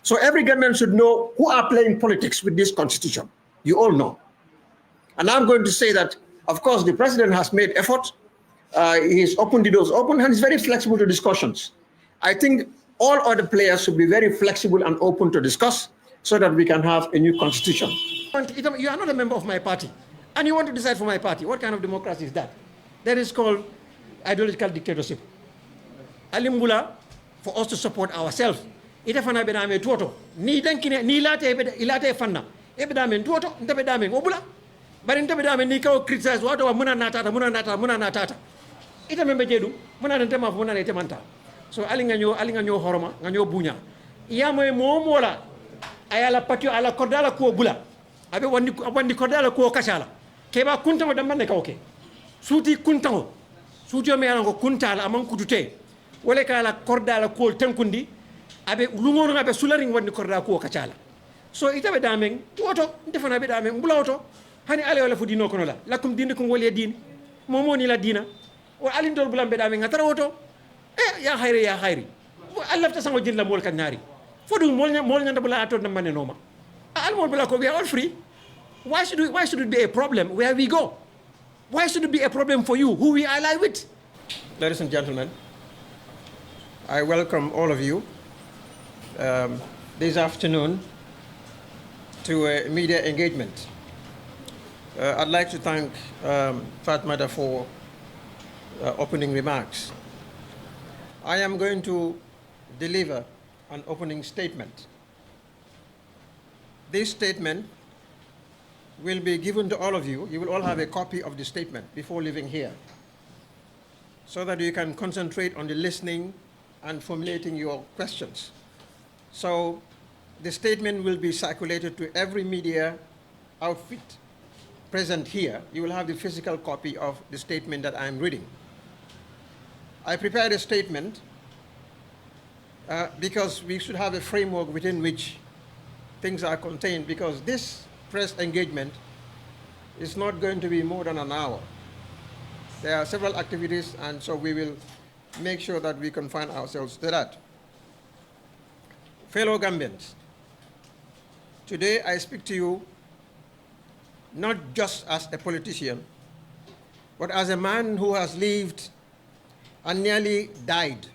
So every government should know who are playing politics with this constitution. You all know. And I'm going to say that, of course, the president has made effort. He's opened the doors open and he's very flexible to discussions. I think all other players should be very flexible and open to discuss so that we can have a new constitution. You are not a member of my party and you want to decide for my party. What kind of democracy is that? That is called ideological dictatorship. Alimbula, for us to support ourselves. Ita fana be dame tuoto ni dankine ni ilate fanna e be dame tuoto nta be dame obula bari nta be dame ni kaw criticize wato wa muna natata ita membe jedu muna nta ma muna ne temanta so ali nga nyo horoma nga nyo bunya iya moy momola ayala patio ala kordala ko bula abe wandi kordala ko kasala keba kunta mo damane kawke suti kuntango suti o me ala ko kuntala aman kutute wala kala kordala ko tankundi abe lungono abe sularing wandi korda ko kacala so itabe damen woto defana be damen bulawto hani ale wala fudino kono la lakum dinakum wali din momoni la dina o alindol bulam be damen ngatara woto ya hayri Allah ta sango jilla mol kanari fodu mol nyanda bula ato na mane noma al mol bula ko we are all free. Why should it be a problem where we go? Why should it be a problem for you who we ally with? Ladies and gentlemen, I welcome all of you this afternoon to a media engagement. I'd like to thank Fatmata for opening remarks. I am going to deliver an opening statement. This statement will be given to all of you. You will all have a copy of the statement before leaving here so that you can concentrate on the listening and formulating your questions. So the statement will be circulated to every media outfit present here. You will have the physical copy of the statement that I am reading. I prepared a statement because we should have a framework within which things are contained, because this press engagement is not going to be more than an hour. There are several activities, and so we will make sure that we confine ourselves to that. Fellow Gambians, today I speak to you not just as a politician, but as a man who has lived and nearly died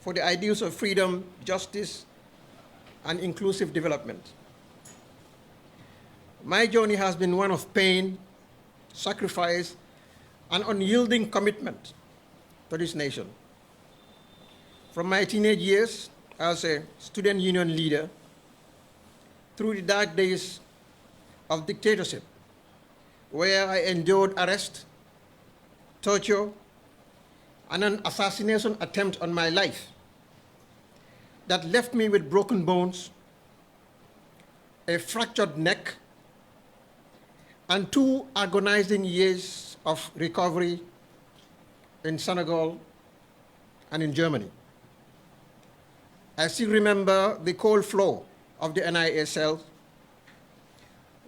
for the ideals of freedom, justice, and inclusive development. My journey has been one of pain, sacrifice, and unyielding commitment to this nation. From my teenage years as a student union leader, through the dark days of dictatorship, where I endured arrest, torture, and an assassination attempt on my life that left me with broken bones, a fractured neck, and 2 agonizing years of recovery in Senegal and in Germany. I still remember the cold floor of the NIA cell,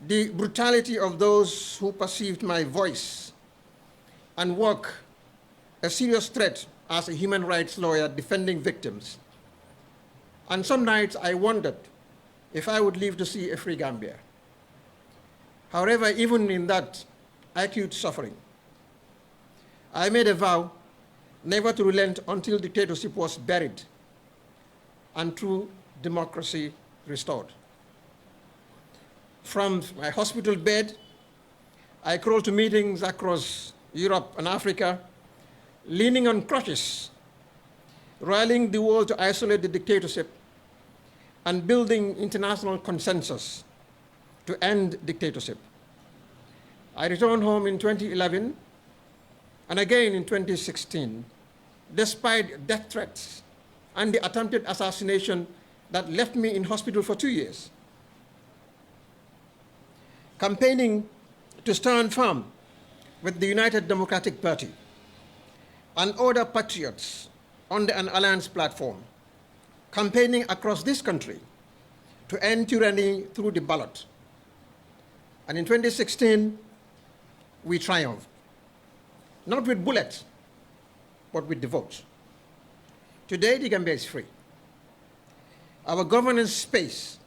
the brutality of those who perceived my voice and work a serious threat as a human rights lawyer defending victims. And some nights I wondered if I would live to see a free Gambia. However, even in that acute suffering, I made a vow never to relent until dictatorship was buried and true democracy restored. From my hospital bed, I crawled to meetings across Europe and Africa, leaning on crutches, rallying the world to isolate the dictatorship and building international consensus to end dictatorship. I returned home in 2011 and again in 2016, despite death threats and the attempted assassination that left me in hospital for 2 years. Campaigning to stand firm with the United Democratic Party and other patriots under an alliance platform, campaigning across this country to end tyranny through the ballot. And in 2016, we triumphed, not with bullets, but with the votes. Today, the Gambia is free. Our governance space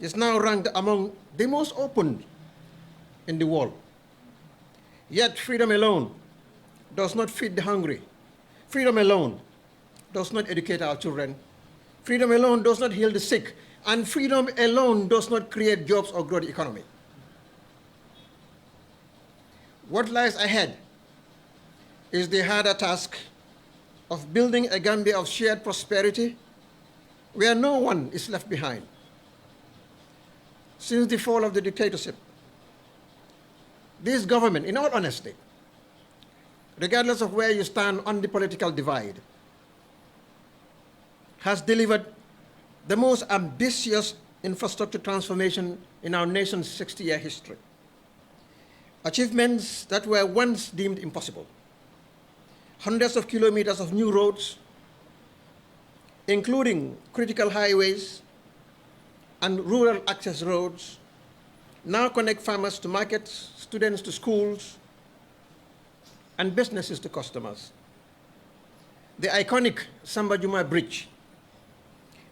is now ranked among the most open in the world. Yet freedom alone does not feed the hungry. Freedom alone does not educate our children. Freedom alone does not heal the sick. And freedom alone does not create jobs or grow the economy. What lies ahead is the harder task of building a Gambia of shared prosperity where no one is left behind. Since the fall of the dictatorship, this government, in all honesty, regardless of where you stand on the political divide, has delivered the most ambitious infrastructure transformation in our nation's 60-year history. Achievements that were once deemed impossible. Hundreds of kilometers of new roads, including critical highways and rural access roads, now connect farmers to markets, students to schools, and businesses to customers. The iconic Samba Juma Bridge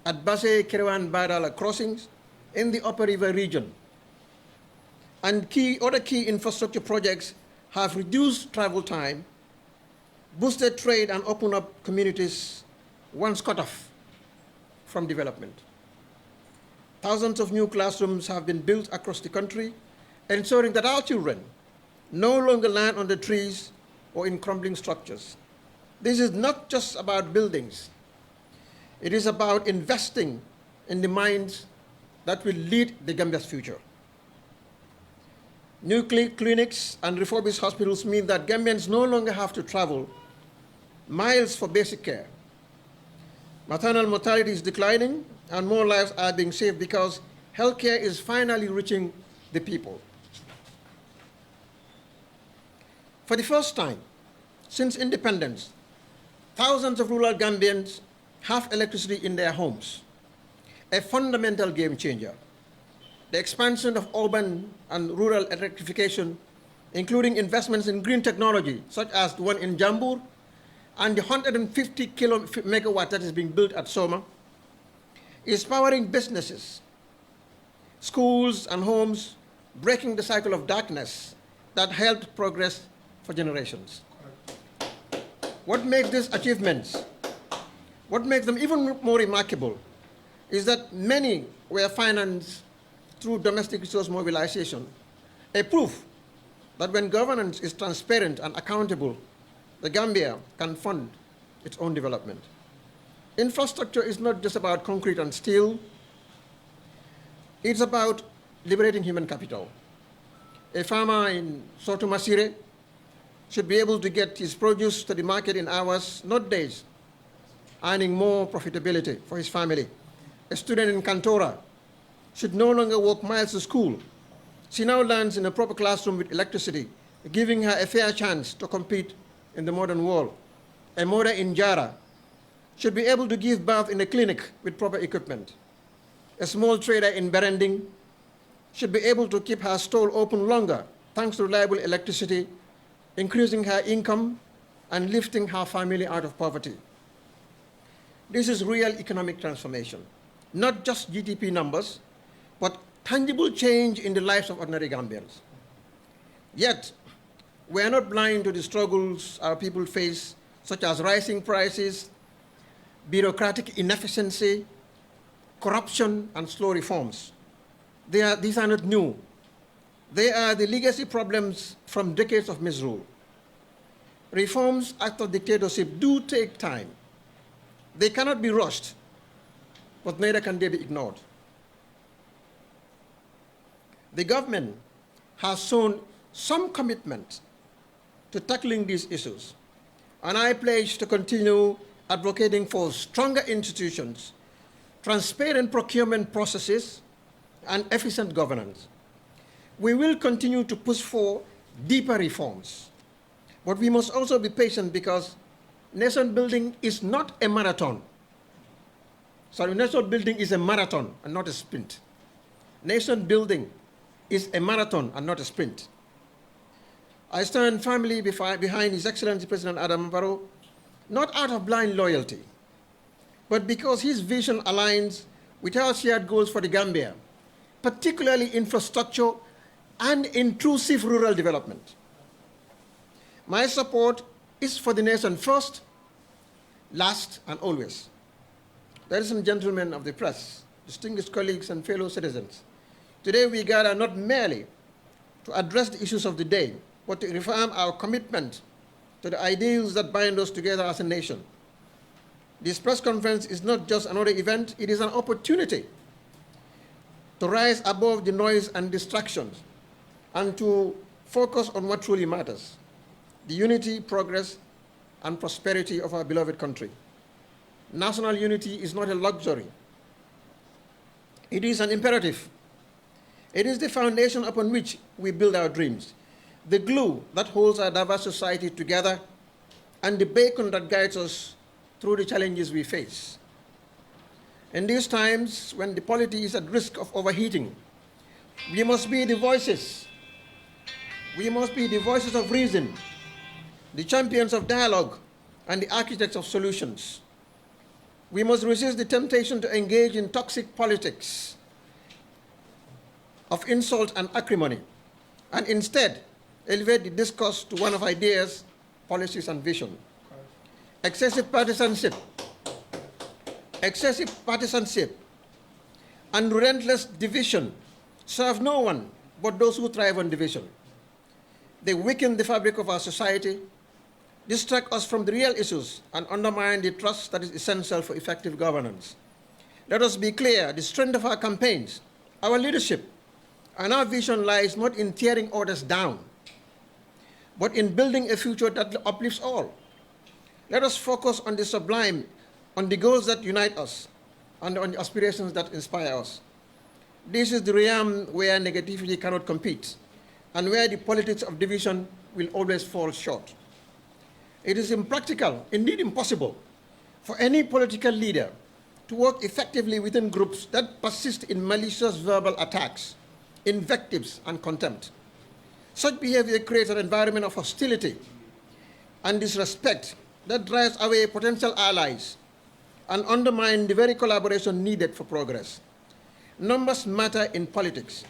at Basse Kerewan Badala crossings in the Upper River region and other key infrastructure projects have reduced travel time, boosted trade, and opened up communities once cut off from development. Thousands of new classrooms have been built across the country, ensuring that our children no longer land on the trees or in crumbling structures. This is not just about buildings. It is about investing in the minds that will lead the Gambia's future. New clinics and refurbished hospitals mean that Gambians no longer have to travel miles for basic care. Maternal mortality is declining and more lives are being saved because healthcare is finally reaching the people. For the first time since independence, thousands of rural Gambians have electricity in their homes, a fundamental game changer. The expansion of urban and rural electrification, including investments in green technology, such as the one in Jambur, and the 150 megawatt that is being built at Soma, is powering businesses, schools, and homes, breaking the cycle of darkness that helped progress for generations. What makes these achievements, what makes them even more remarkable, is that many were financed through domestic resource mobilization, a proof that when governance is transparent and accountable, the Gambia can fund its own development. Infrastructure is not just about concrete and steel, it's about liberating human capital. A farmer in Soto Masire should be able to get his produce to the market in hours, not days, earning more profitability for his family. A student in Kantora should no longer walk miles to school. She now learns in a proper classroom with electricity, giving her a fair chance to compete in the modern world. A mother in Jara should be able to give birth in a clinic with proper equipment. A small trader in Berending should be able to keep her stall open longer thanks to reliable electricity, increasing her income and lifting her family out of poverty. This is real economic transformation, not just GDP numbers, but tangible change in the lives of ordinary Gambians. Yet, we are not blind to the struggles our people face, such as rising prices, bureaucratic inefficiency, corruption, and slow reforms. These are not new. They are the legacy problems from decades of misrule. Reforms after dictatorship do take time. They cannot be rushed, but neither can they be ignored. The government has shown some commitment to tackling these issues, and I pledge to continue advocating for stronger institutions, transparent procurement processes, and efficient governance. We will continue to push for deeper reforms, but we must also be patient because nation building is not a marathon. Nation building is a marathon and not a sprint. Nation building is a marathon and not a sprint. I stand firmly behind His Excellency President Adam Barrow, not out of blind loyalty, but because his vision aligns with our shared goals for the Gambia, particularly infrastructure and intrusive rural development. My support is for the nation first, last, and always. Ladies and gentlemen of the press, distinguished colleagues and fellow citizens, today we gather not merely to address the issues of the day, but to reaffirm our commitment to the ideals that bind us together as a nation. This press conference is not just another event, it is an opportunity to rise above the noise and distractions and to focus on what truly matters: the unity, progress, and prosperity of our beloved country. National unity is not a luxury. It is an imperative. It is the foundation upon which we build our dreams, the glue that holds our diverse society together, and the beacon that guides us through the challenges we face. In these times when the polity is at risk of overheating, we must be the voices. We must be the voices of reason, the champions of dialogue, and the architects of solutions. We must resist the temptation to engage in toxic politics of insult and acrimony, and instead elevate the discourse to one of ideas, policies, and vision. Excessive partisanship and relentless division serve no one but those who thrive on division. They weaken the fabric of our society, distract us from the real issues, and undermine the trust that is essential for effective governance. Let us be clear, the strength of our campaigns, our leadership, and our vision lies not in tearing others down, but in building a future that uplifts all. Let us focus on the sublime, on the goals that unite us, and on the aspirations that inspire us. This is the realm where negativity cannot compete, and where the politics of division will always fall short. It is impractical, indeed impossible, for any political leader to work effectively within groups that persist in malicious verbal attacks, invectives, and contempt. Such behavior creates an environment of hostility and disrespect that drives away potential allies and undermines the very collaboration needed for progress. Numbers matter in politics,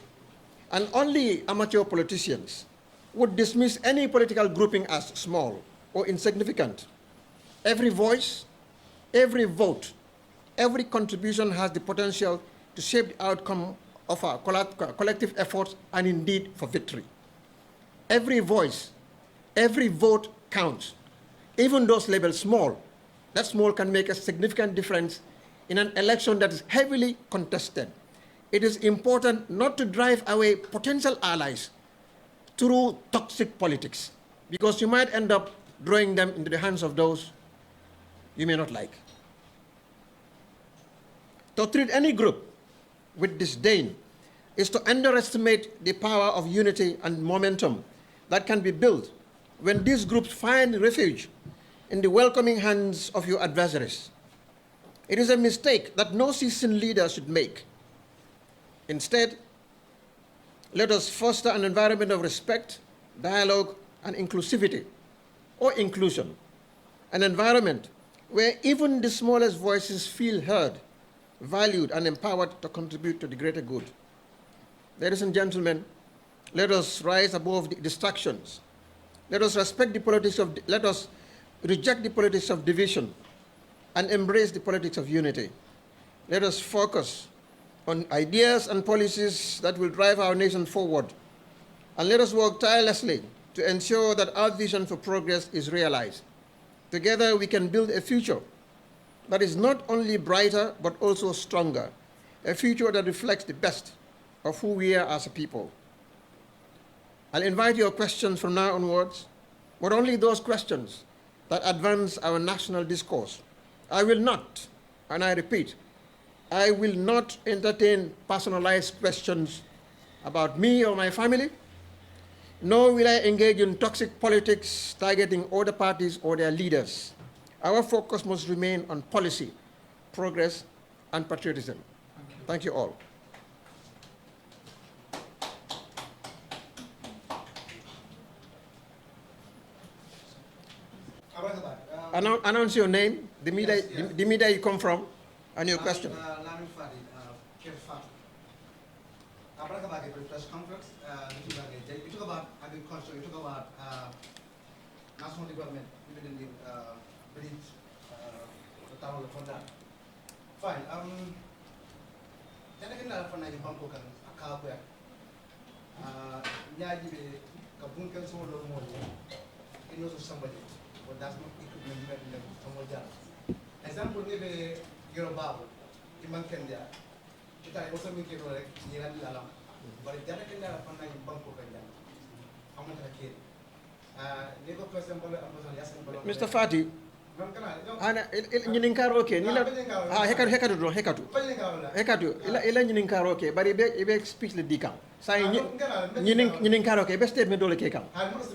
and only amateur politicians would dismiss any political grouping as small or insignificant. Every voice, every vote, every contribution has the potential to shape the outcome of our collective efforts and indeed for victory. Every voice, every vote counts. Even those labeled small, that small can make a significant difference in an election that is heavily contested. It is important not to drive away potential allies through toxic politics, because you might end up drawing them into the hands of those you may not like. To treat any group with disdain is to underestimate the power of unity and momentum that can be built when these groups find refuge in the welcoming hands of your adversaries. It is a mistake that no seasoned leader should make. Instead, let us foster an environment of respect, dialogue, and inclusivity, or inclusion, an environment where even the smallest voices feel heard, valued, and empowered to contribute to the greater good. Ladies and gentlemen, let us rise above the distractions. Let us reject the politics of division and embrace the politics of unity. Let us focus on ideas and policies that will drive our nation forward, and let us work tirelessly to ensure that our vision for progress is realized. Together we can build a future that is not only brighter but also stronger, a future that reflects the best of who we are as a people. I'll invite your questions from now onwards, but only those questions that advance our national discourse. I will not, and I repeat, I will not entertain personalized questions about me or my family, nor will I engage in toxic politics targeting other parties or their leaders. Our focus must remain on policy, progress, and patriotism. Thank you all. Announce your name, the media you come from, and your question. Mai Fatty, press conference. You talk about agriculture, you talk about national development, even in the bridge, the town of Fonda. Fine. Then again, I'm going to go to Akabwe. Nyaji kabunkan so lo mo it knows of somebody, but that's not equipment someone else. Example, maybe you're about Iman Kenya. Kita also make it like Niran Lalam. But if they can find a bank of Kenya, I'm not a kid. Mr. Fatty, ñinin karaoke ni la hekatu ila ñinin karaoke bari be speech le dikam say ñinin karaoke be statement dole ke kam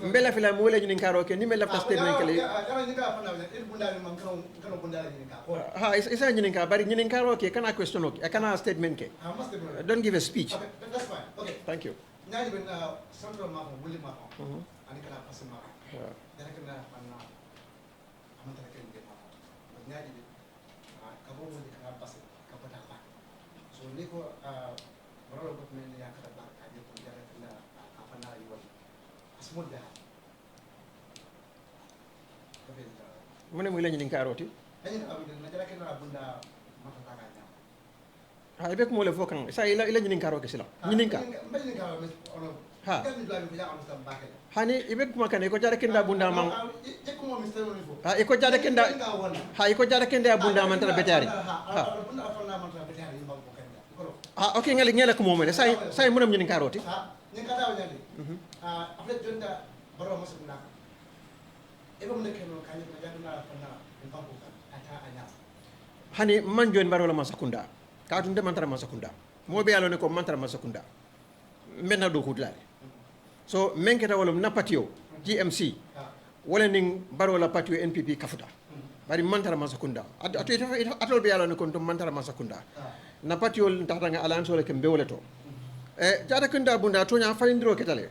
mbela fila mo le ñinin karaoke ni mela statement kele ha isa ñinin ka bari ñinin karaoke kana question okay kana statement ke don't give a speech. Okay, that's fine. Okay, thank you. Now even central map will map and kana pasama dana kana panna amanta ke nge map nyaji kabo mo kana pas kapata pa so niko baralo ko men ya kada ba ka ko jara kana apana yiwa asmul da mune muy lañu ni karoti dañu am na jara kana bunda mata ka nya ha be ko mo le fokan sa ila ñinin karaoke sila ñinin ka ha hani ibe kuma kane ko jara kenda bunda man ha iko jara kenda bunda man tara betari ha okay ngale ko momene say munam ñinin karoti ñin ka daw ñandi après jonda baro mo sukuna e bo mo nekeno kany ko jaduna fana en banko kan ata anya hani man jon baro la masakunda ka tunde man tara masakunda mo be yalone ko man tara masakunda menna do kudlale so menketa wolum na patio GMC wala ning baro la patio NPP kafuta bari mantara masakunda atol be yalone kon to mantara masakunda na patio tata nga alliance wala ke mbewle to jada kunda bunda to nya falindiro ketale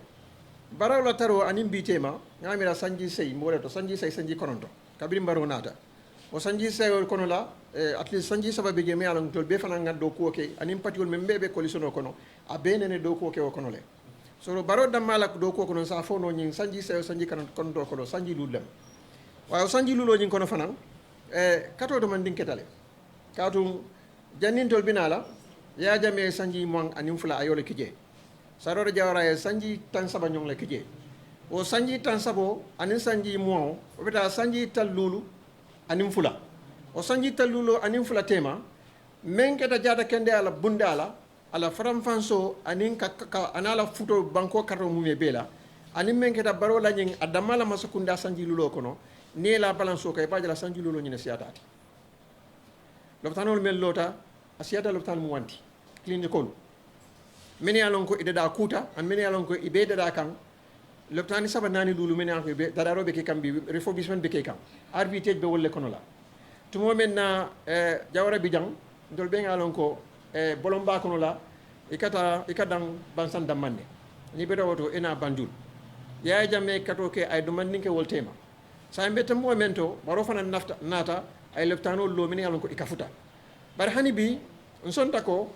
baro la taro anim bitema ngamira sanji sey mbole to sanji kononto kabiri baro nata o sanji sey kono la at least sanji sababe je me alon tol be fana ngaddo ko ke anim patiol membebe coalition kono a benene do ko ke o kono le so baro damala do ko kono sa fono nyin sanji sey sanji kono do kono sanji lulem waaw sanji lulo nyin kono fana kato do man dinketale katum jannintol binala ya jame sanji mon anim fula ayole kije sarore jawra e sanji tan saba nyong le kije o sanji tan sabo anin sanji mo o beta sanji tal lulu anim fula o sanji tal lulu anim fula tema men keta jada kende ala bundala ala faram fanso anin ka anala futo banko karro mumé bela anin men keta baro la nyin adamala masakunda sanji lulo kono ne la balanso kay bajala sanji lulo nyine siatati lopitanol mel lota asiata lopitan mu wanti clinical meni alon ko ida da kuta an meni alon ko ibe da kan lopitani saba nani lulu meni alon ko be da robe ke kambi refurbishment be ke kam arbitrage be wolle kono la tumo men na jawara bijang ndol be ngalon ko bolomba kono la ikadang bansan damande ni be woto ena bandul ya jamme kato ke ay do mandinke woltema sa mbeta momento baro fana nafta nata ay lopitano lo meni alon ko ikafuta bar hani bi on sonta ko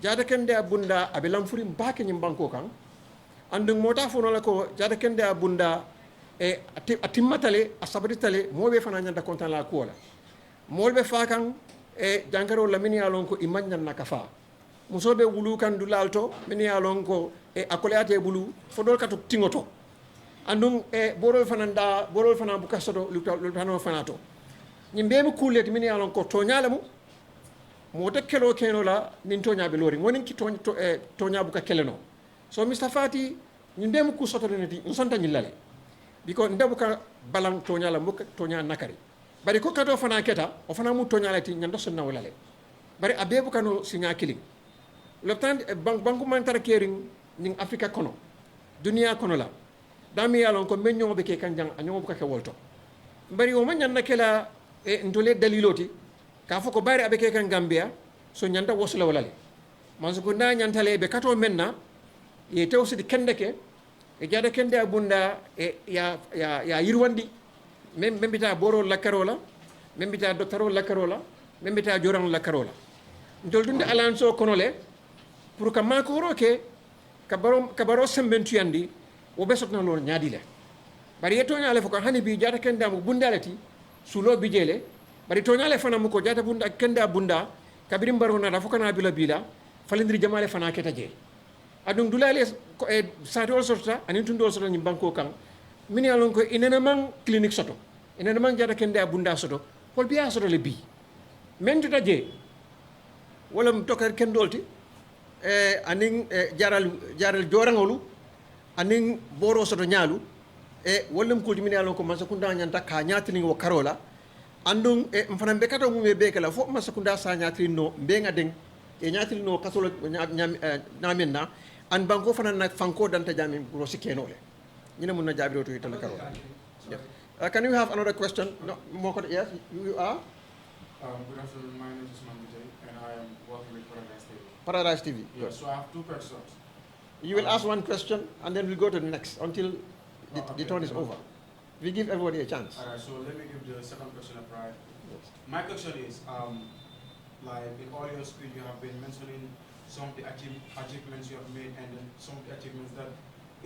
jada kende abunda abelam furi mbake nyim banko kan andung mota fono la ko jada kende abunda atimmatale asabritale mobe fana nyanda kontan la ko la molbe fa kan jangaro la mini alon ko imanna nakafa musobe wulu kan dulalto mini alon ko akoleate bulu fodol kato tingoto andung borol fana bukasodo lutano fanato nyimbe mu kulet mini alon ko tonyala mu mota kelo keno la nin tonya be lori wonin ki tonya buka keleno so Mr. Fatty nyimbe mu ku soto neti nsonta nyilale biko ndabuka balang tonya la muka tonya nakari bari ko kato fana keta o fana mu tonya lati nyando sonna walale bari abebu kano sinya killing le temps banku mantar kering ning Africa kono dunia kono la dami yalon ko menyo be ke kanjang anyo buka ke wolto bari o manyan nakela ndole daliloti ka foko bari abe ke kan Gambia so nyanta wosla walale man ko na nyantale be kato menna ye tewsi di kendeke jada kende abunda ya yirwandi membita boro la karola membita doctoro la karola membita joran la karola ndol dunde alliance o kono le pour que makoro ke kabaro sembentuyandi wo be sotna lor ñaadi le bari ye toñale fo ko hani bi jata kenda mo bundalati sulo bijele bari toñale fana mu ko jata bunda kenda bunda kabirim baro na fo kana bila falindiri jamale fana keta je adun dulale ko e satol sorta anin tundol sorta ni banko kan min yalon ko inena man clinique soto inena man jata kenda bunda soto hol biya soto le bi men tuta je wala mu tokar kendolti anin jaral jorangolu anin boro soto ñaalu wallum ko dimini alon ko masakunda nyanta ka nyatini wo karola andum mfana be kato mum be kala fo masakunda sa nyatini no be ngaden nyatini no kasolo nyamenna an banko fana nak fanko danta jami ro sikenole ñina mun na jabiro to itala karola. Can you have another question? No, more. Yes, you are. Good afternoon. My name is Mamute, and I am working with Paradise TV. Paradise TV. Yeah, so I have two questions. You will ask one question, and then we'll go to the next until the turn is over. We give everybody a chance. All right, so let me give the second question a try. Yes. My question is, like in all your speech, you have been mentioning some of the achievements you have made, and then some of the achievements that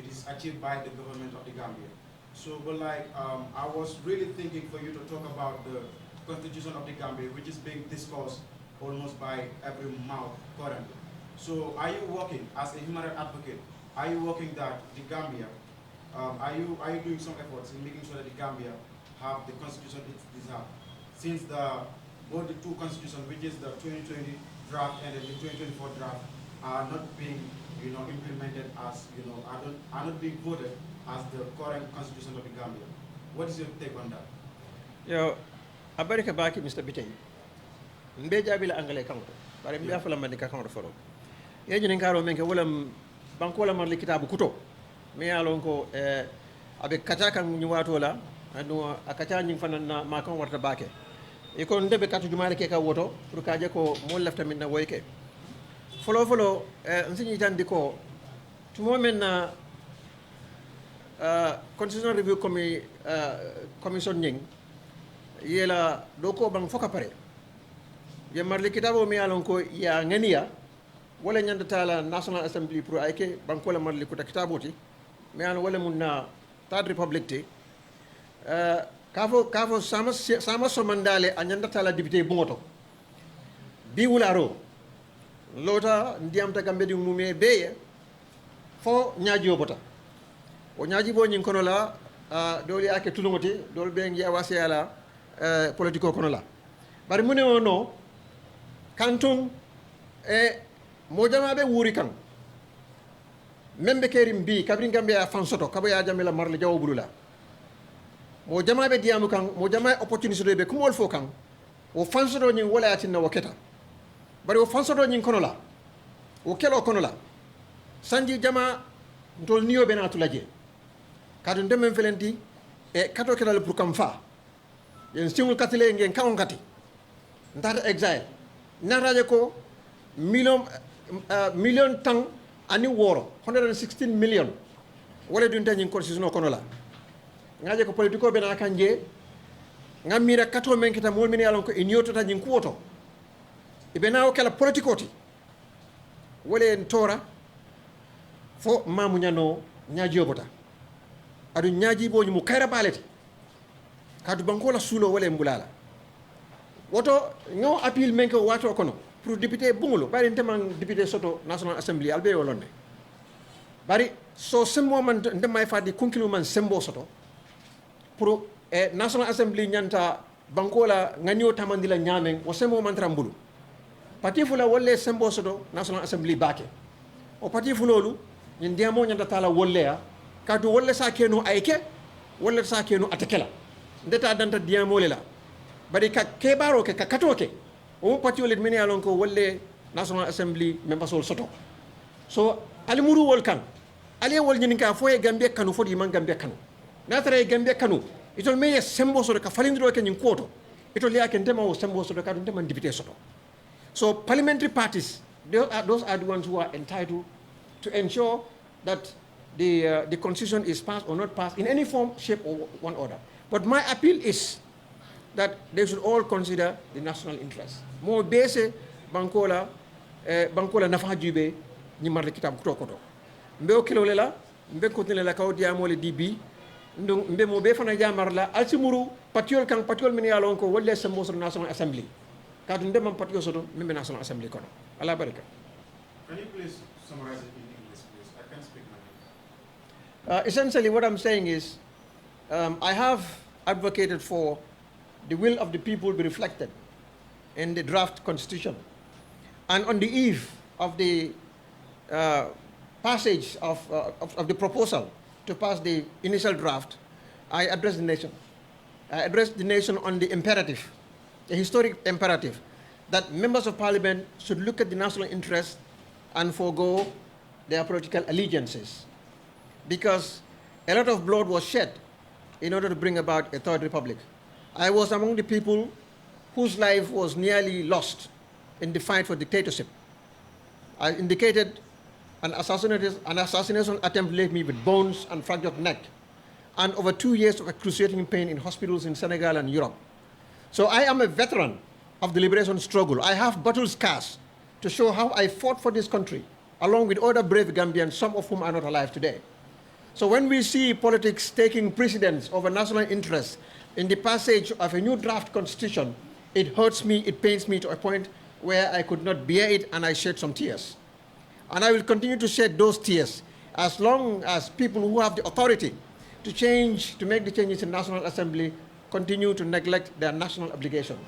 it is achieved by the government of the Gambia. So, but like, I was really thinking for you to talk about the Constitution of the Gambia, which is being discussed almost by every mouth currently. So, are you working as a human rights advocate? Are you working that the Gambia, are you doing some efforts in making sure that the Gambia have the Constitution it deserves? Since both the two constitutions, which is the 2020 draft and the 2024 draft, are not being, implemented as, are not being voted as the current constitution of the Gambia. What is your take on that? Yo, abarika baki Mr. Bitey. Mbe jabila angale kanko. Bare mbe afala mandika kanko foro. Yeji ngaro menke wala banko wala marli kitabu kuto. Me alon ko abe kata kan ñu wato la anu akata ñu fanana ma kan warta bake. E ko ndebe katu jumaale ke ka woto pour ka je ko mo lafta min na woyke. Folo nsini tan diko tumo men na Constitutional Review Commission nying yela doko bang foka pare ye marli kitabo mi alon ko ya ngania wala nyanda tala National Assembly pour ayke banko la marli kuta kitabo ti mi alon wala munna Third Republic ti kafo sama so mandale a nyanda tala député bungoto bi wularo lota ndiam ta gambe di mume beye fo nyaaji obota o ñaaji bo ñing kono la doli ake tulungoti dol be ngi awase ala politiko kono la bari mune ono kantum mo jama be wuri kan membe kerim bi kabri ngambe a fansoto kabo ya jamila marle jaw bulula mo jama be diamu kan mo jama opportunité be kumol fo kan o fansoto ñing wala yatinna waketa bari o fansoto ñing kono la o kelo kono la sanji jama ntol niyo be na tulaje kadu ndemmen felenti kato kelal pour kam fa yen singul katile ngen kawon kati ndata exile naraje ko million tang ani woro 116 million wala dun tan constitution kono la ngaje ko politiko be na kanje ngamira kato men kita mol min yalon ko inyoto tan nyin kuoto ibe nawo kala politiko ti wala en tora fo mamu nyano nyaaji obota adu ñaaji boñu mu kayra balete kadu banko la sulo wala mbulala woto ngo appeal menko wato kono pour député bungulo bari nteman député soto National Assembly albe wolonde bari so sembo man Mai Fatty kunkilu man sembo soto pour National Assembly nyanta banko la nganyo tamandila nyamen o sembo man trambulu parti fula wolle sembo soto National Assembly bake o parti fulolu ñin diamo nyanta tala wolle ya kadu wala sa keno ayke wala sa keno atakela ndeta danta diamole la bari ka kebaro ke ka katoke o pati wala mini alon ko wolle National Assembly member sol soto so ali muru wol kan ali wol nyin ka foye gambe kanu fodi man gambe kanu natare gambe kanu itol meye sembo soto ka falindiro ke nyin koto itol ya ke ndema o sembo soto ka ndema député soto so parliamentary parties those are the ones who are entitled to ensure that the constitution is passed or not passed in any form, shape, or one order. But my appeal is that they should all consider the national interest. More basic, bankola nafa jube ni marle kitab ko to mbe o kilo lela mbe ko la kaw diamole dibi mbe mo be fana jamar la alsimuru patiol min yalon ko wolle sa mosro national assembly kadu mbe man patiol soto mbe national assembly kono ala baraka. Can you please summarize it in English, please? I can't speak my English. Essentially what I'm saying is I have advocated for the will of the people be reflected in the draft constitution. And on the eve of the passage of the proposal to pass the initial draft, I addressed the nation. I addressed the nation on the imperative, the historic imperative, that members of parliament should look at the national interest and forego their political allegiances. Because a lot of blood was shed in order to bring about a third republic. I was among the people whose life was nearly lost in the fight for dictatorship. I indicated an assassination attempt left me with bones and fractured neck, and over 2 years of excruciating pain in hospitals in Senegal and Europe. So I am a veteran of the liberation struggle. I have battle scars to show how I fought for this country, along with other brave Gambians, some of whom are not alive today. So when we see politics taking precedence over national interests in the passage of a new draft constitution, it hurts me, it pains me to a point where I could not bear it, and I shed some tears. And I will continue to shed those tears as long as people who have the authority to make the changes in National Assembly continue to neglect their national obligation.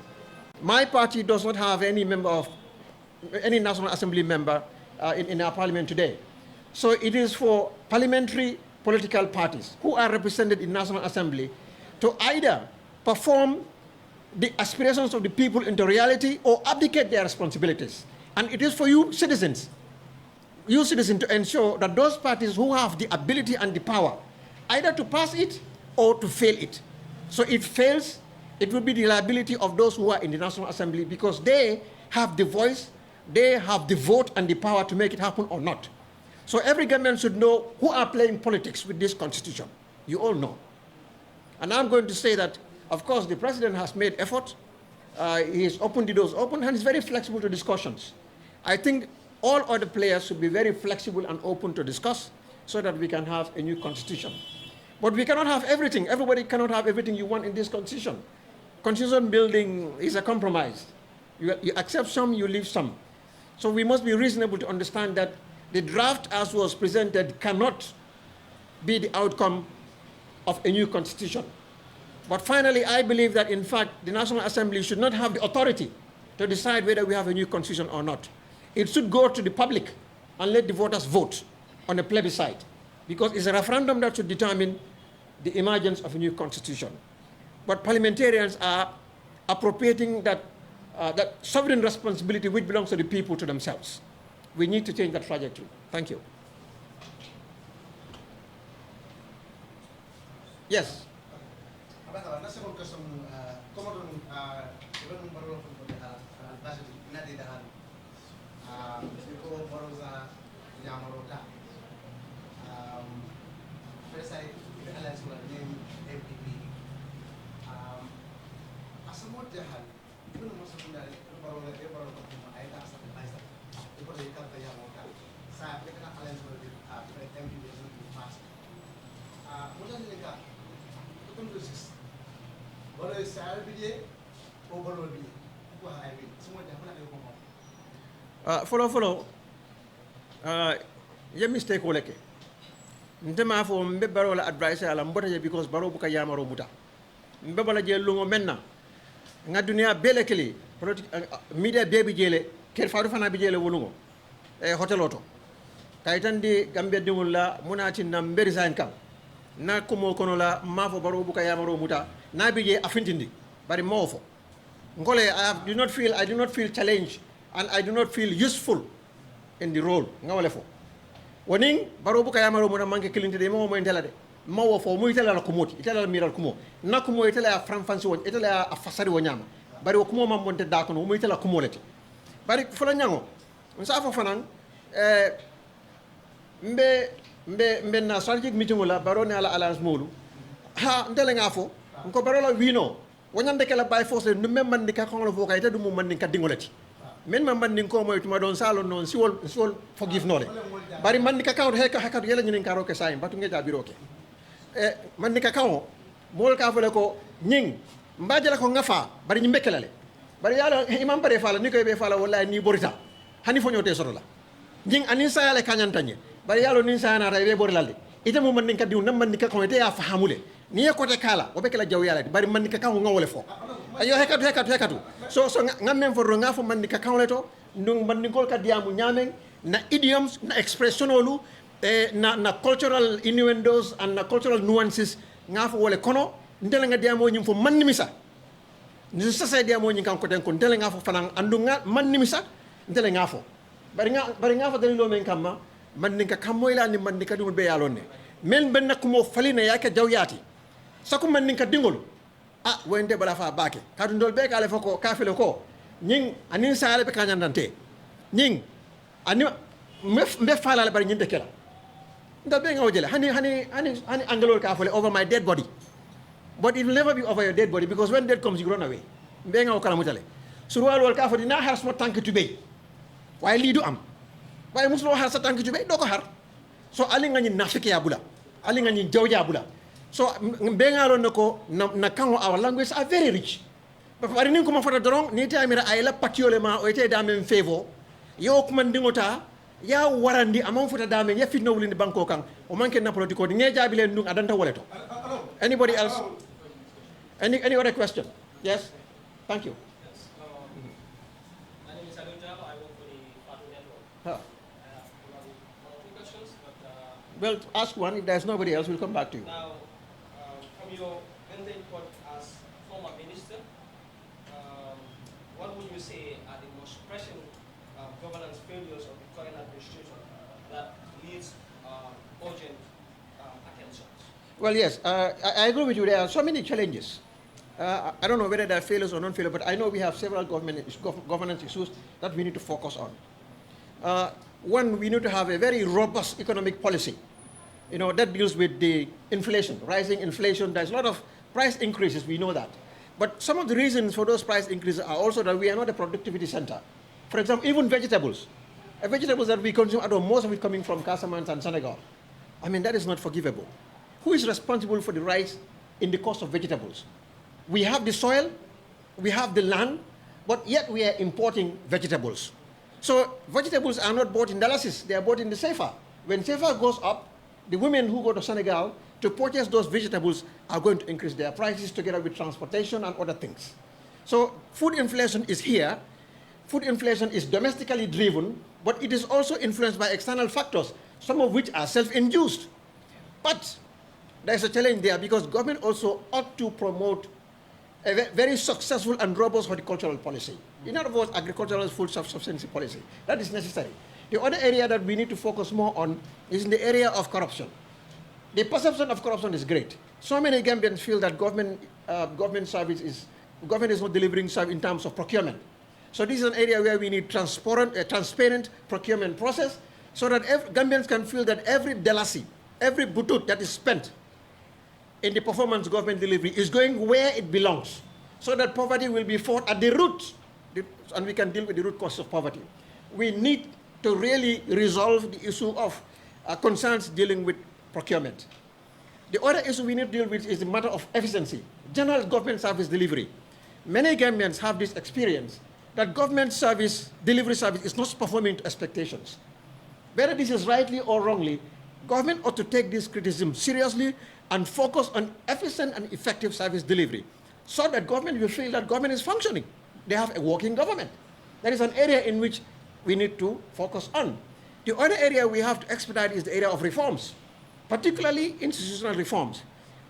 My party does not have any National Assembly member in our parliament today. So it is for parliamentary political parties who are represented in National Assembly to either perform the aspirations of the people into reality or abdicate their responsibilities. And it is for you citizens to ensure that those parties who have the ability and the power either to pass it or to fail it. So if it fails, it will be the liability of those who are in the National Assembly, because they have the voice, they have the vote and the power to make it happen or not. So every government should know who are playing politics with this constitution. You all know. And I'm going to say that, of course, the president has made effort. He has opened the doors open, and is very flexible to discussions. I think all other players should be very flexible and open to discuss so that we can have a new constitution. But we cannot have everything. Everybody cannot have everything you want in this constitution. Constitution building is a compromise. You accept some, you leave some. So we must be reasonable to understand that the draft as was presented cannot be the outcome of a new constitution. But finally, I believe that, in fact, the National Assembly should not have the authority to decide whether we have a new constitution or not. It should go to the public and let the voters vote on a plebiscite, because it's a referendum that should determine the emergence of a new constitution. But parliamentarians are appropriating that sovereign responsibility which belongs to the people to themselves. We need to change that trajectory. Thank you. Yes. Follow. Ye mistake ko leke. Ntema fo mbe baro la advice ala mbota je because baro buka yamaro muta. Mbe bala je lungo menna. Nga dunia bele kele media baby jele kel faru fana bi jele wolungo hotel auto kaytan di gambe dingul la munati nam mberi san kan na ko mo kono la mafo baro buka yamaro muta na bi je afintindi bari mofo ngole I do not feel challenged, and I do not feel useful in the role ngawale fo woning baro buka yamaro muta manke kilinte de mo intela de mawo fo mu itela la kumoti itela la miral kumo na kumo itela ya franfansi won itela ya fasari wonyama bari wo kumo mam bonte da kono mu itela kumoleti bari fula nyango nsa fo fanan mbe na strategic meeting wala baro ne ala alliance molu ha ndele nga fo ko baro la wino wonyande kala bay force no mem man ka ko fo kay te dum man ka dingolati men ma man ko moy tuma don salon non si wol forgive no le bari man ka kaw heka yela nyinin karo ke say batu ngeja biroke man ka kaw mol ka fele ko nying mbajala ko ngafa bari nyimbekelale bari yalo imam bare fala ni koy be fala wallahi ni borita hani fo nyote soto la nying anin sayale kanyantanye bari yalo nin sayana tay be borilal ite mo man ka diw nam man ka ko te ya fahamule ni ko te kala o be kala jaw yala bari man ka kaw ngawole fo ayo hekatu so ngamen fo nga fo man ka kaw leto ndung man ko ka diamu nyamen na idioms na expression olu na cultural innuendos and na cultural nuances nga fo wole kono ndele nga diamo nyim fo man nimisa ni sasa diamo nyi kan ko den ko ndele nga fo fanan andu nga man nimisa ndele nga fo bari nga fo dali lo men kamma man ninka kamoyla ni man ninka dum be yalonne men ben nak mo falina yake jawyati sako man ninka dingolu wende bala fa bake kadu ndol be kale foko kafele ko nying anin sale be kanyandante nying ani me fala bari nyinde kela nda be ngaw jele hani angelol kafele over my dead body, but it will never be over your dead body, because when death comes you run away be ngaw kala mutale surwal wal kafodi na har sama tank tubey waye li du am waye musulo har sa tank tubey do ko har so ali nga ni nafike ya bula ali nga ni jawja bula. So Bengalon nako na kango our language are very rich. But for any kuma fata dorong ni ta mira ayla patiolema o ite dame favor yo kumandingota ya warandi amon fata dame ya fitno wulindi banko kan o manke na politiko ni ngeja bile ndung adanta woleto. Anybody else? Any other question? Yes. Thank you. Yes. My name is Aluja. I work for the Fatty Network. Huh. We have one or two questions, but Well, ask one. If there's nobody else, we'll come back to you. now from your mandate as former minister, what would you say are the most pressing governance failures of the current administration that needs urgent attention? Well, yes, I agree with you. There are so many challenges. I don't know whether they're failures or non-failures, but I know we have several governance issues that we need to focus on. One, we need to have a very robust economic policy, that deals with the inflation, rising inflation. There's a lot of price increases, we know that. But some of the reasons for those price increases are also that we are not a productivity center. For example, even vegetables. Vegetables that we consume at home, most of it coming from Casamance and Senegal. I mean, that is not forgivable. Who is responsible for the rise in the cost of vegetables? We have the soil, we have the land, but yet we are importing vegetables. So vegetables are not bought in Dallas, they are bought in the CFA. When CFA goes up, the women who go to Senegal to purchase those vegetables are going to increase their prices together with transportation and other things. So food inflation is here. Food inflation is domestically driven, but it is also influenced by external factors, some of which are self-induced. But there's a challenge there because government also ought to promote a very successful and robust horticultural policy. In other words, agricultural food self-sufficiency policy. That is necessary. The other area that we need to focus more on is in the area of corruption. The perception of corruption is great. So many Gambians feel that government is not delivering service in terms of procurement. So this is an area where we need transparent procurement process so that Gambians can feel that every dalasi, every butut that is spent in the performance government delivery is going where it belongs, so that poverty will be fought at the root, and we can deal with the root cause of poverty. We need to really resolve the issue of concerns dealing with procurement. The other issue we need to deal with is the matter of efficiency, general government service delivery. Many Gambians have this experience that government delivery service is not performing to expectations. Whether this is rightly or wrongly, government ought to take this criticism seriously and focus on efficient and effective service delivery so that government will feel that government is functioning. They have a working government. That is an area in which we need to focus on. The other area we have to expedite is the area of reforms, particularly institutional reforms.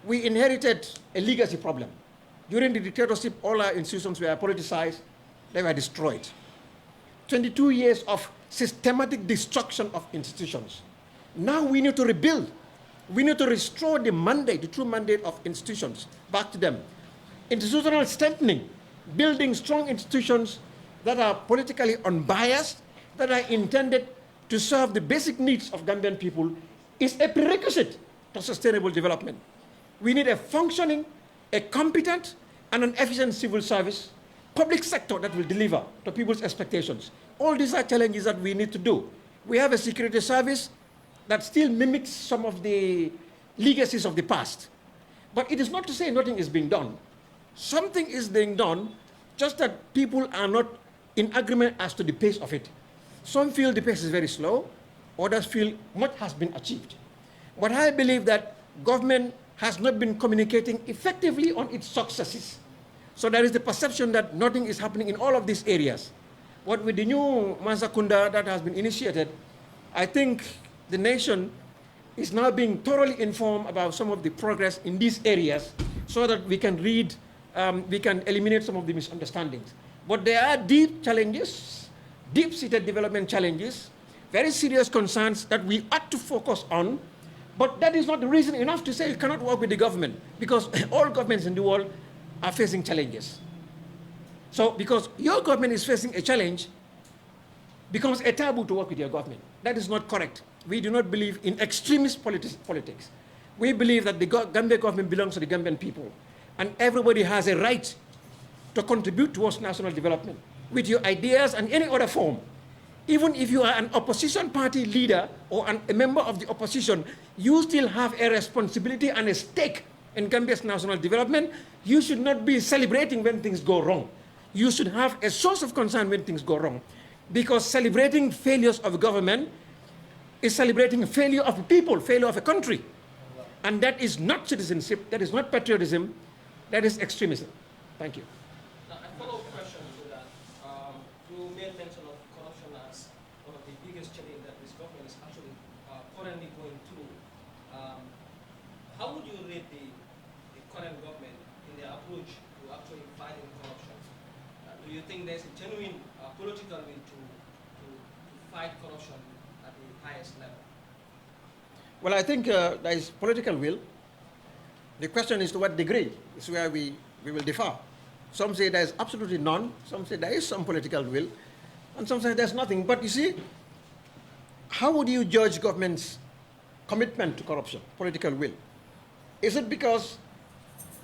We inherited a legacy problem. During the dictatorship, all our institutions were politicized, they were destroyed. 22 years of systematic destruction of institutions. Now we need to rebuild. We need to restore the mandate, the true mandate of institutions back to them. Institutional strengthening, building strong institutions that are politically unbiased, that are intended to serve the basic needs of Gambian people is a prerequisite to sustainable development. We need a functioning, a competent, and an efficient civil service public sector that will deliver to people's expectations. All these are challenges that we need to do. We have a security service that still mimics some of the legacies of the past. But it is not to say nothing is being done. Something is being done, just that people are not in agreement as to the pace of it. Some feel the pace is very slow, others feel much has been achieved. But I believe that government has not been communicating effectively on its successes. So there is the perception that nothing is happening in all of these areas. What with the new Manzakunda that has been initiated, I think the nation is now being thoroughly informed about some of the progress in these areas so that we can we can eliminate some of the misunderstandings. But there are deep challenges, deep-seated development challenges, very serious concerns that we ought to focus on. But that is not the reason enough to say you cannot work with the government, because all governments in the world are facing challenges. So because your government is facing a challenge, becomes a taboo to work with your government. That is not correct. We do not believe in extremist politics. We believe that the Gambia government belongs to the Gambian people, and everybody has a right to contribute towards national development with your ideas and any other form. Even if you are an opposition party leader or a member of the opposition, you still have a responsibility and a stake in Gambia's national development. You should not be celebrating when things go wrong. You should have a source of concern when things go wrong. Because celebrating failures of government is celebrating failure of people, failure of a country. And that is not citizenship, that is not patriotism, that is extremism. Thank you. Now, a follow-up question to that. You made mention of corruption as one of the biggest challenges that this government is actually currently going through. How would you rate the current government in their approach to actually fighting corruption? Do you think there's a genuine political will to fight corruption at the highest level? Well, I think there is political will. The question is to what degree is where we will differ. Some say there is absolutely none. Some say there is some political will. And some say there's nothing. But you see, how would you judge government's commitment to corruption, political will? Is it because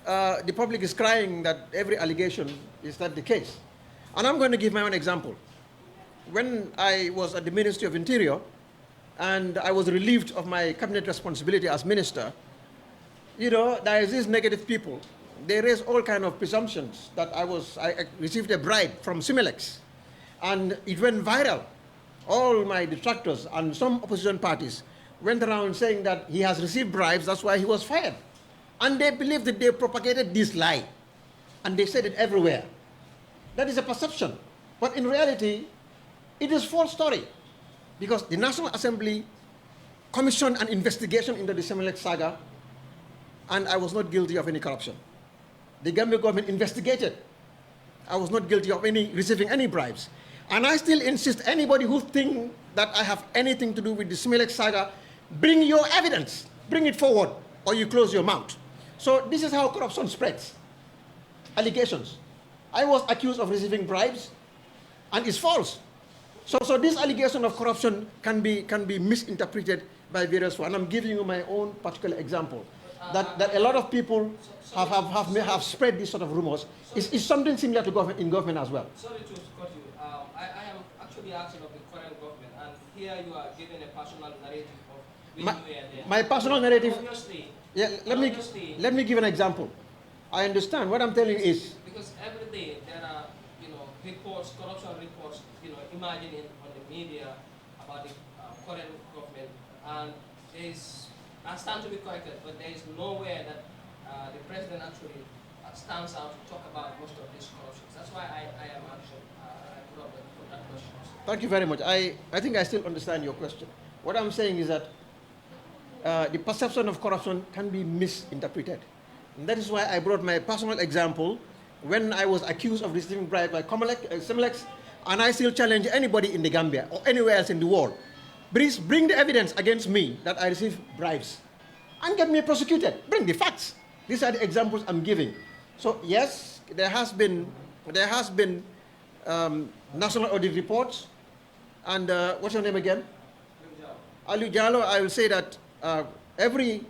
the public is crying that every allegation is that the case? And I'm going to give my own example. When I was at the Ministry of Interior and I was relieved of my cabinet responsibility as minister, you know, there is these negative people. They raise all kind of presumptions that I received a bribe from Similex, and it went viral. All my detractors and some opposition parties went around saying that he has received bribes, that's why he was fired. And they believed that they propagated this lie, and they said it everywhere. That is a perception. But in reality, it is false story, because the National Assembly commissioned an investigation into the Similex saga, and I was not guilty of any corruption. The Gambia government investigated. I was not guilty of receiving any bribes. And I still insist, anybody who thinks that I have anything to do with the Similex saga, bring your evidence, bring it forward, or you close your mouth. So this is how corruption spreads. Allegations. I was accused of receiving bribes, and it's false. So this allegation of corruption can be misinterpreted by various ones. And I'm giving you my own particular example. That a lot of people have spread these sort of rumors. It's something similar to in government as well. Sorry to cut you. I am actually asking of the current government, and here you are giving a personal narrative of when you were there. My personal narrative. Obviously. Yeah. Let me give an example. I understand. What I'm telling you is, because every day there are reports, corruption reports, imagining on the media about the current government, and there is. I stand to be corrected, but there is nowhere that the president actually stands out to talk about most of these corruptions. That's why I am actually put up that question. Thank you very much. I think I still understand your question. What I'm saying is that the perception of corruption can be misinterpreted. And that is why I brought my personal example when I was accused of receiving bribes by Similex, and I still challenge anybody in the Gambia or anywhere else in the world. Please bring the evidence against me that I received bribes and get me prosecuted. Bring the facts. These are the examples I'm giving. So yes, there has been national audit reports, and what's your name again? Ali Jallo. I will say that every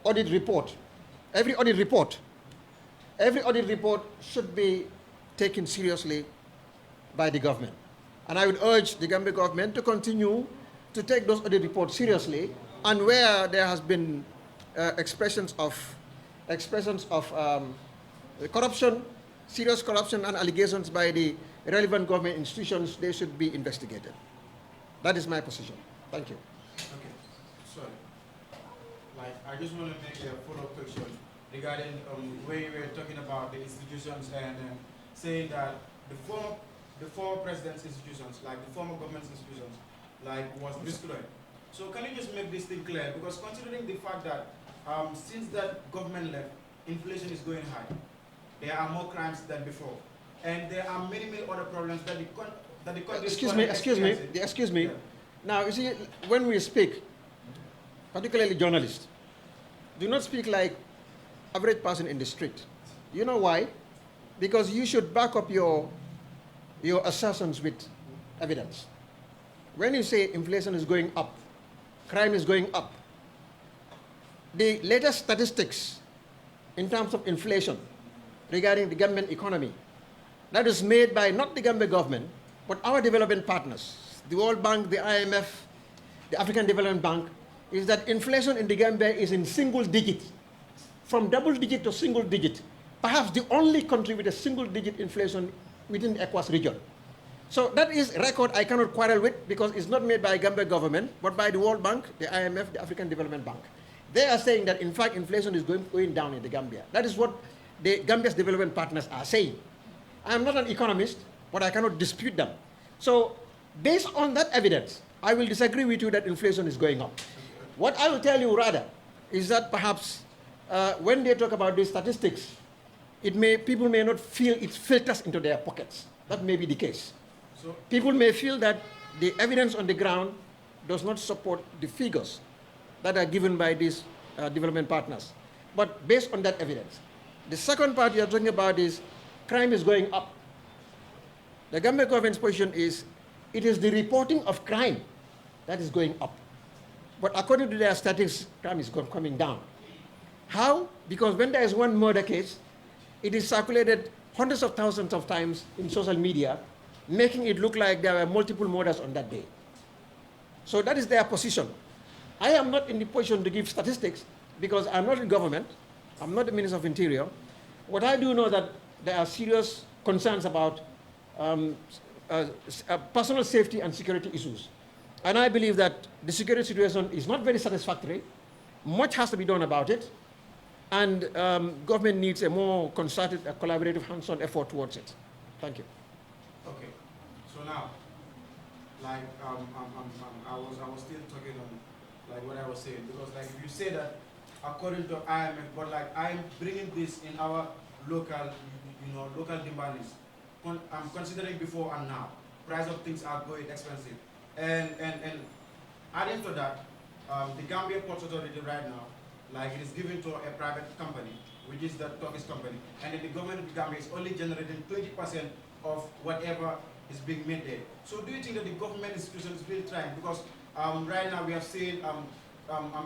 audit report should be taken seriously by the government. And I would urge the Gambia government to continue to take those audit reports seriously, and where there has been expressions of corruption, serious corruption and allegations by the relevant government institutions, they should be investigated. That is my position. Thank you. Okay, sorry. Like, I just want to make a follow-up question regarding where you were talking about the institutions and saying that the former president's institutions, like the former government's institutions, like was destroyed. So can you just make this thing clear? Because considering the fact that since that government left, inflation is going high. There are more crimes than before, and there are many other problems that the country. Excuse me. Yeah. Now, you see, when we speak, particularly journalists, do not speak like average person in the street. You know why? Because you should back up your assertions with evidence. When you say inflation is going up, crime is going up, the latest statistics in terms of inflation regarding the Gambian economy, that is made by not the Gambian government, but our development partners, the World Bank, the IMF, the African Development Bank, is that inflation in the Gambia is in single digit, from double digit to single digit. Perhaps the only country with a single digit inflation within the ECOWAS region. So that is a record I cannot quarrel with, because it's not made by Gambia government, but by the World Bank, the IMF, the African Development Bank. They are saying that, in fact, inflation is going down in the Gambia. That is what the Gambia's development partners are saying. I am not an economist, but I cannot dispute them. So, based on that evidence, I will disagree with you that inflation is going up. What I will tell you rather is that perhaps when they talk about these statistics, people may not feel it filters into their pockets. That may be the case. So people may feel that the evidence on the ground does not support the figures that are given by these development partners. But based on that evidence. The second part you are talking about is crime is going up. The Gambia government's position is it is the reporting of crime that is going up. But according to their statistics, crime is coming down. How? Because when there is one murder case, it is circulated hundreds of thousands of times in social media, making it look like there were multiple murders on that day. So that is their position. I am not in the position to give statistics because I'm not in government. I'm not the Minister of Interior. What I do know that there are serious concerns about personal safety and security issues. And I believe that the security situation is not very satisfactory. Much has to be done about it. And government needs a more concerted, collaborative, hands-on effort towards it. Thank you. Okay. So now, like, I was still talking on like what I was saying, because like if you say that according to IMF, but like I'm bringing this in our local, local demands. I'm considering before and now. Price of things are going expensive, and adding to that, the Gambia Ports Authority right now, like it is given to a private company, which is the Turkish company, and then the government of the Gambia is only generating 20% of whatever is being made there. So do you think that the government institution is really trying? Because right now we have seen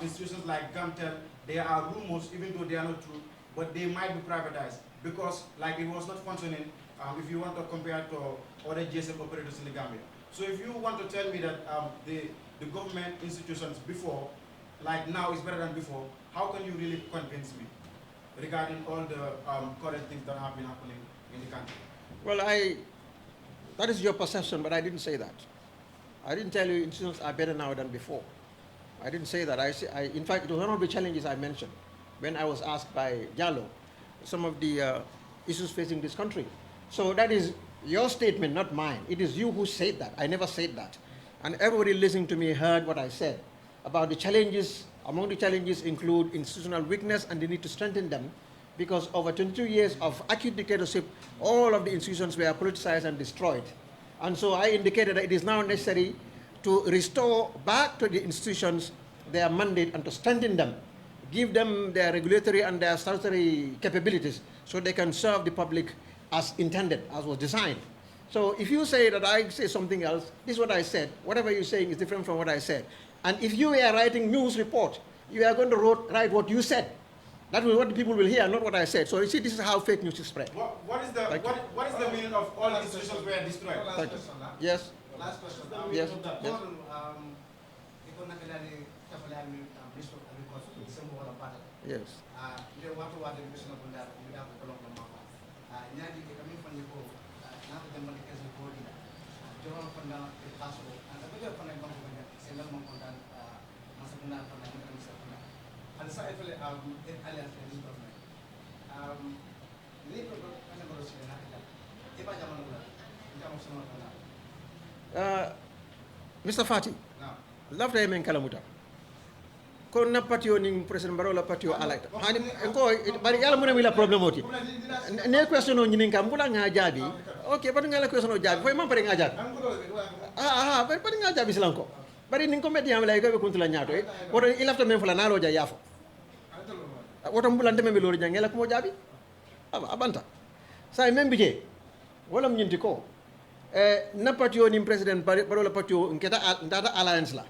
institutions like Gamtel, there are rumors, even though they are not true, but they might be privatized because like it was not functioning if you want to compare to other GSM operators in the Gambia. So if you want to tell me that the government institutions before, like now is better than before, how can you really convince me regarding all the current things that have been happening in the country? Well, that is your perception, but I didn't say that. I didn't tell you institutions are better now than before. I didn't say that. In fact, it was one of the challenges I mentioned when I was asked by Jallo some of the issues facing this country. So that is your statement, not mine. It is you who said that. I never said that. And everybody listening to me heard what I said about the challenges. Among the challenges include institutional weakness and the need to strengthen them, because over 22 years of acute dictatorship, all of the institutions were politicized and destroyed. And so I indicated that it is now necessary to restore back to the institutions their mandate and to strengthen them, give them their regulatory and their statutory capabilities so they can serve the public as intended, as was designed. So if you say that I say something else, this is what I said. Whatever you're saying is different from what I said. And if you are writing news report, you are going to write what you said. That is what the people will hear, not what I said. So you see, this is how fake news is spread. What is the meaning of all the institutions were destroyed? Last question, huh? Yes. Last question. Yes. Yes. Iko nakilani tafadhali Minister of Agriculture December wala pata. Yes. Ile watu wa Commission of Bundara bila kukolonga mama. Nyadi kami fanya ko na kutembea kazi ko dia. Jawa panda paso. Anda betul panda bank banyak. Selalu mengkontan masa benar panda kita bisa panda. Alsa ifle alliance in this government. Ini problem ana baru sih nak kita. Iba zaman mula. Kita mau semua panda. Mr. Fatty, lafta men kalamuta. Ko na patio ni president Barrow la patio alaita. Hani ko bari yalla mo la problem oti. Ne question o nyinin kam bula nga jabi. Okay, bari nga la question o jabi. Foy man pare nga jabi. Bari nga jabi silanko. Bari nin ko metti am lay ko be kuntula nyaato e. Woto ilafta men fula nalo ja yafo. Woto mbulante men be lori jangela ko mo jabi. Abanta. Say men bije. Wala nyinti ko. Na patio ni president Barrow la patio nketa ndata alliance la.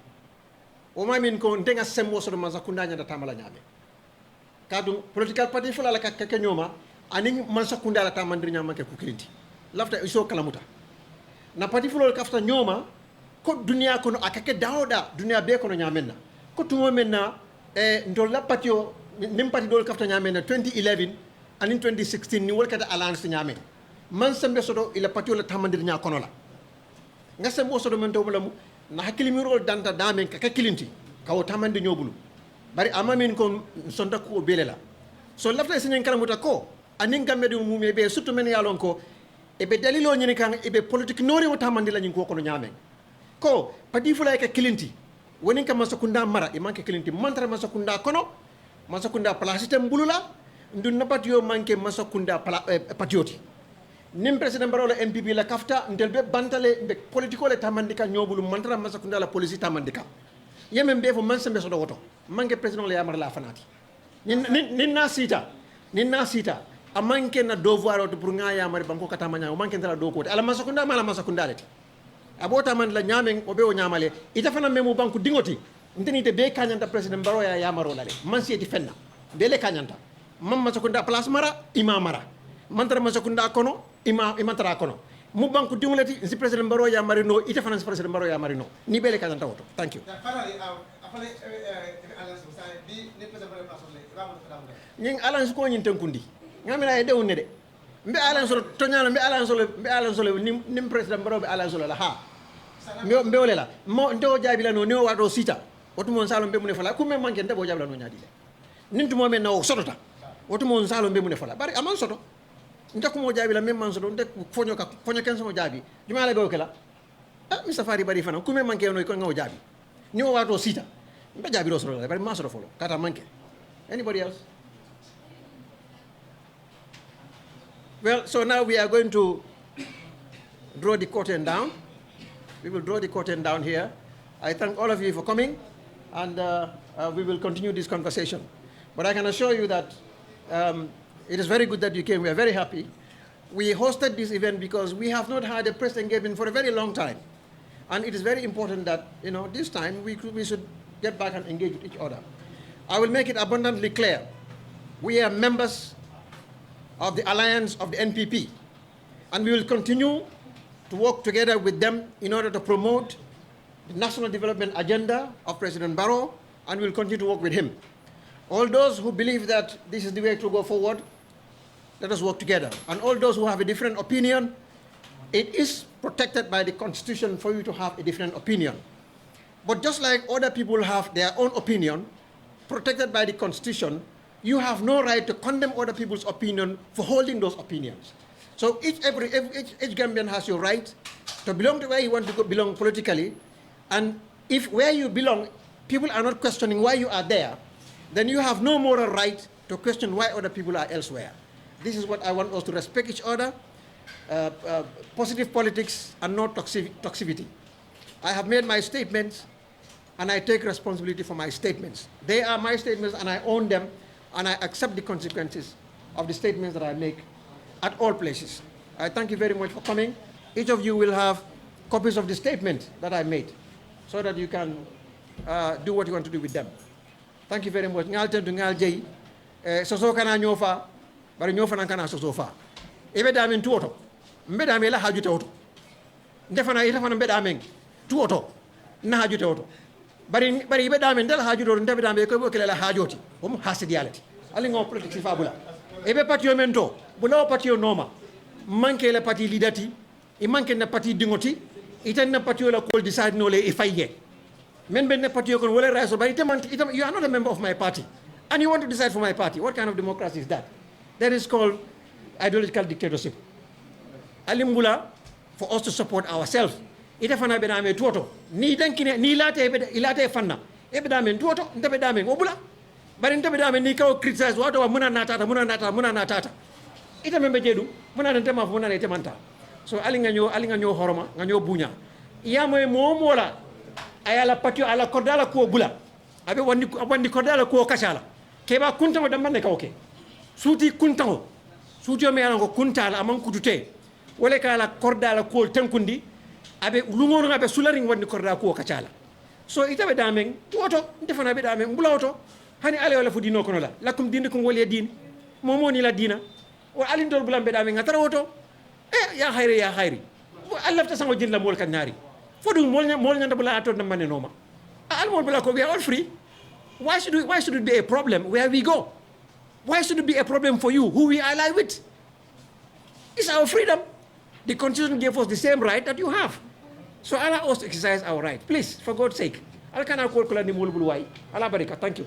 O ma min ko ndenga sembo so ma sakunda nya da tamala nyame kadu political party fula la ka nyoma ani man sakunda la tamandir nyama ke ku kilinti lafta iso kalamuta na party fula kafta nyoma ko dunia kono akake dawda dunia be kono nyamenna ko tumo menna ndol la patio nim party dol kafta nyamenna 2011 ani 2016 ni wol kata alliance nyame man sembe sodo ila patio la tamandir nya kono la nga sembo sodo men tawbulamu na hakkili mi rol danta damen ka kilinti kawo tamande nyobulu bari amamin ko sonta ko belela so lafta sinen kalamuta ko anin gammede mumé be surtout men yalon ko e be dalilo nyini kan e be politique nori o tamande la nyin ko kono nyame ko padi fulay ka kilinti woni kam masakunda mara e manke kilinti mantra masakunda kono masakunda place tem bulula ndun na patio manke masakunda patioti nim president Barrow la MPP la kafta ndel be bantale be politiko le tamandika nyobulu mantara masakunda la police tamandika yemen be fo man sembe so do woto manke president le yamar la fanati nin na sita a manke na devoir auto pour nga yamar banko kata manya o manke ndala do ko ala masakunda leti abota man la nyamen o be o nyamale ita fana memu banku dingoti ndeni te be kanyanta president Barrow ya yamaro la le man sieti fenna be le kanyanta mam masakunda place mara ima mara mantara masakunda kono ima tara kono mu banku dingolati si president Barrow ya marino ite fana si president Barrow ya marino ni bele ka tanta woto thank you finally apale alliance sa bi ni president Barrow paso le ba mo fala ñing alliance ko ñin tankundi ngamina e dewne de mbe alliance to nyala mbe alliance ni president Barrow be alliance la ha mbe wole la mo ndo jaabi la no ni o wado sita wotu mon salon be mu ne fala ku me manke ndebo jaabi la no nyaadi le nintu mo men na o sotota wotu mon salon be mu ne fala bari aman soto ndako mo jaabi la même man soto ndek fonyo ken so jaabi juma la be okela Mr. Fari bari fana kume manke no ko ngaw jaabi ni o wato sita mbe jaabi ro soro bari ma soro folo kata manke anybody else? Well, so now we are going to draw the curtain down. We will draw the curtain down here. I thank all of you for coming, and we will continue this conversation. But I can assure you that it is very good that you came. We are very happy. We hosted this event because we have not had a press engagement for a very long time. And it is very important that, this time we should get back and engage with each other. I will make it abundantly clear. We are members of the alliance of the NPP. And we will continue to work together with them in order to promote the national development agenda of President Barrow, and we will continue to work with him. All those who believe that this is the way to go forward, let us work together. And all those who have a different opinion, it is protected by the Constitution for you to have a different opinion. But just like other people have their own opinion, protected by the Constitution, you have no right to condemn other people's opinion for holding those opinions. So each Gambian has your right to belong to where you want to belong politically. And if where you belong, people are not questioning why you are there, then you have no moral right to question why other people are elsewhere. This is what I want us to respect each other, positive politics and no toxicity. I have made my statements and I take responsibility for my statements. They are my statements and I own them, and I accept the consequences of the statements that I make at all places. I thank you very much for coming. Each of you will have copies of the statement that I made so that you can do what you want to do with them. Thank you very much. Ngal tentu ngal jey soso kana nyofa bari nyofa nan kana soso fa ebe damen tuoto mbe dame la hajute oto ndefana ita fana mbe damen tuoto na hajute oto bari ebe damen dal hajute oto ndebe dame ko kele la hajoti om hasidiyalati ali ngo politique fa bula ebe patio mento bula patio noma manke la parti lidati e manke na parti dingoti iten na patio la kol decide no le e fayye men ben na patio kon wala raiso bari itam you are not a member of my party and you want to decide for my party. What kind of democracy is that? That is called ideological dictatorship. Alimbula, for us to support ourselves. Ita fana bedame tuoto. Ni dankine ni ilate fanna. E bedame tuoto, nta bedame obula. Bari nta bedame ni kaw criticize wato wa muna natata. Ita membe jedu, muna ntema muna nete manta. So alinga nyo horoma, nganyo bunya. Iya mo la ayala patio ala kordala ko bula. Abe wandi kordala ko kasala. Keba kuntango dambanne kawke. Suti kuntango. Suti o me ko kuntala amman kutute. Wala kala kordala ko tankundi. Abe lungono abe sularing wandi kordala ko kacala. So itabe dameng woto defana be dameng bula woto. Hani ale wala fudino kono la. Lakum dinukum waliya din. Momo ni la dina. Wa alin dol bulambe dameng atara woto. Ya khairi. Allah ta sango jinla mol kanari. Fodu mol nyanda bula ato namane noma. Al mol bula ko we are all free. Why should it be a problem where we go? Why should it be a problem for you, who we ally with? It's our freedom. The Constitution gave us the same right that you have. So allow us to exercise our right. Please, for God's sake. Thank you.